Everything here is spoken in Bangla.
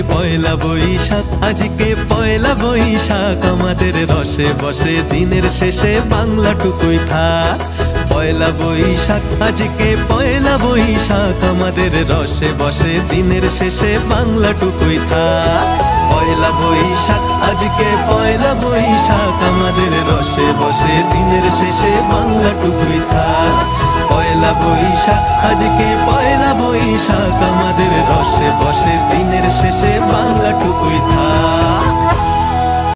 পয়লা বৈশাখ, আজকে পয়লা বৈশাখ, আমাদের রসে বসে দিনের শেষে বাংলাটুকুই থাক। পয়লা বৈশাখ, আজকে পয়লা বৈশাখ, আমাদের রসে বসে দিনের শেষে বাংলাটুকুই থাক। পয়লা বৈশাখ, আজকে পয়লা বৈশাখ, আমাদের রসে বসে দিনের শেষে বাংলাটুকুই থাক। পয়লা বৈশাখ, আজকে পয়লা বৈশাখ, আমাদের রসে বসে দিনের শেষে বাংলাটুকুই থাক।